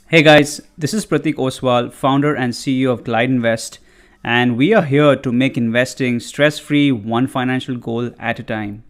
Hey guys, this is Pratik Oswal, founder and CEO of Glide Invest, and we are here to make investing stress-free, one financial goal at a time.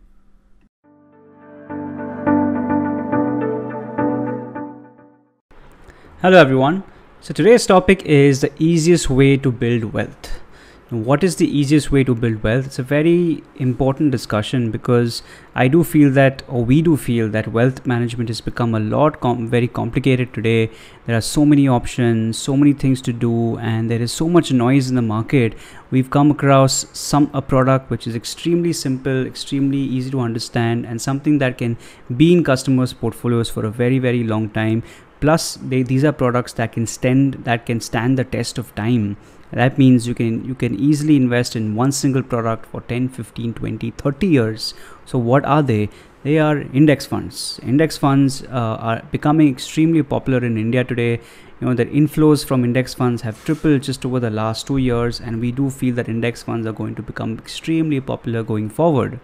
Hello everyone. So today's topic is the easiest way to build wealth. What is the easiest way to build wealth? It's a very important discussion because I do feel that, or we do feel that wealth management has become a lot very complicated today. There are so many options, so many things to do, and there is so much noise in the market. We've come across a product which is extremely simple, extremely easy to understand, and something that can be in customers' portfolios for a very long time. Plus, these are products that can stand the test of time. That means you can easily invest in one single product for 10, 15, 20, 30 years. So what are they? They are index funds. Index funds are becoming extremely popular in India today. The inflows from index funds have tripled just over the last 2 years, and we do feel that index funds are going to become extremely popular going forward.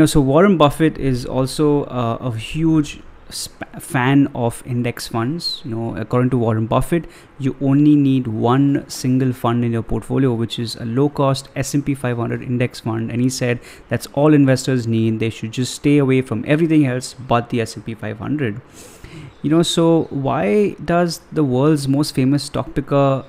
So Warren Buffett is also a huge fan of index funds. According to Warren Buffett, you only need one single fund in your portfolio, which is a low cost S&P 500 index fund, and he said that's all investors need. They should just stay away from everything else but the S&P 500. So why does the world's most famous stock picker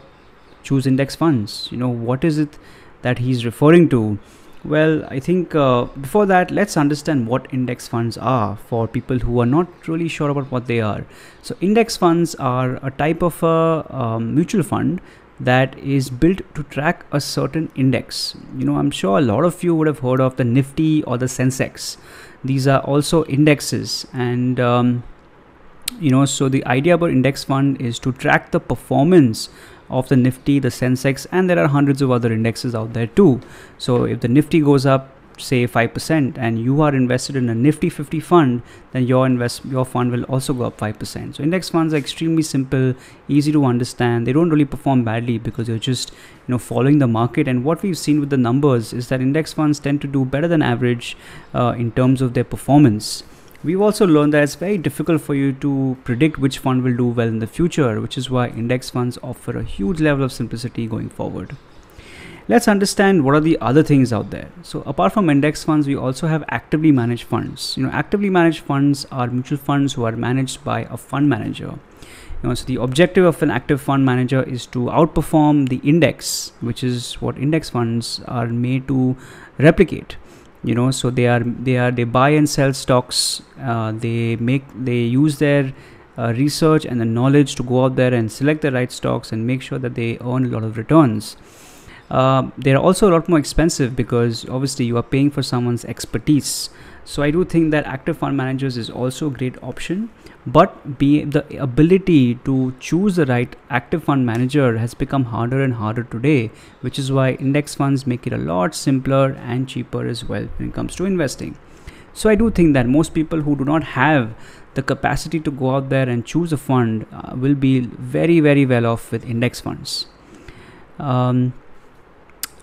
choose index funds? What is it that he's referring to? Well, I think before that, let's understand what index funds are for people who are not really sure about what they are. So index funds are a type of a mutual fund that is built to track a certain index. I'm sure a lot of you would have heard of the Nifty or the Sensex. These are also indexes, and so the idea about index fund is to track the performance of the Nifty, the Sensex, and there are hundreds of other indexes out there too. So if the Nifty goes up, say 5%, and you are invested in a Nifty 50 fund, then your fund will also go up 5%. So index funds are extremely simple, easy to understand. They don't really perform badly because you're just following the market. And what we've seen with the numbers is that index funds tend to do better than average in terms of their performance. We've also learned that it's very difficult for you to predict which fund will do well in the future, which is why index funds offer a huge level of simplicity going forward. Let's understand what are the other things out there. So apart from index funds, we also have actively managed funds. Actively managed funds are mutual funds who are managed by a fund manager. So the objective of an active fund manager is to outperform the index, which is what index funds are made to replicate. So they buy and sell stocks. They use their research and the knowledge to go out there and select the right stocks and make sure that they earn a lot of returns. They're also a lot more expensive because obviously you are paying for someone's expertise. So I do think that active fund managers is also a great option, but the ability to choose the right active fund manager has become harder and harder today, which is why index funds make it a lot simpler and cheaper as well when it comes to investing. So I do think that most people who do not have the capacity to go out there and choose a fund will be very well off with index funds.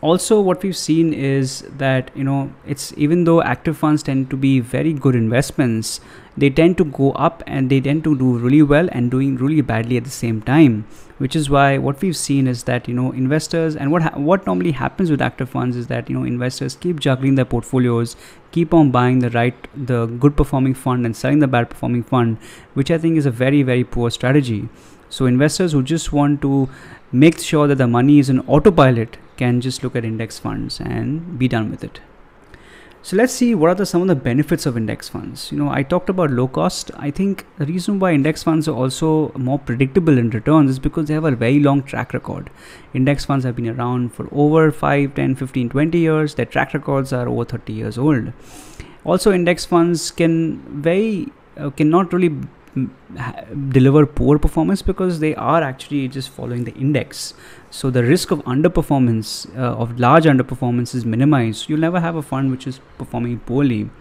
Also, what we've seen is that even though active funds tend to be very good investments, they tend to go up and they tend to do really well and doing really badly at the same time, which is why what we've seen is that investors, and what normally happens with active funds is that investors keep juggling their portfolios, keep on buying the good performing fund and selling the bad performing fund, which I think is a very poor strategy. So investors who just want to make sure that the money is in autopilot can just look at index funds and be done with it. So let's see what are some of the benefits of index funds. I talked about low cost. I think the reason why index funds are also more predictable in returns is because they have a very long track record. Index funds have been around for over 5, 10, 15, 20 years. Their track records are over 30 years old. Also, index funds cannot really deliver poor performance because they are actually just following the index. So the risk of underperformance, of large underperformance, is minimized. You'll never have a fund which is performing poorly.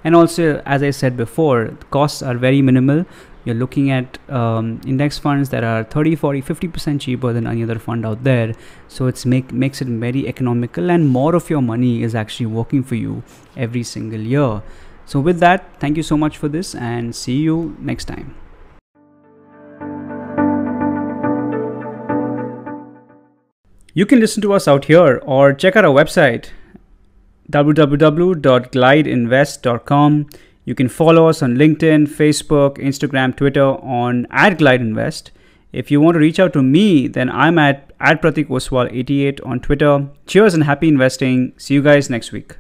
And also, as I said before, the costs are very minimal. You're looking at index funds that are 30, 40, 50% cheaper than any other fund out there. So it makes it very economical, and more of your money is actually working for you every single year. So with that, thank you so much for this, and see you next time. You can listen to us out here or check out our website www.glideinvest.com. You can follow us on LinkedIn, Facebook, Instagram, Twitter on @GlideInvest. If you want to reach out to me, then I'm at Pratik Oswal 88 on Twitter. Cheers and happy investing. See you guys next week.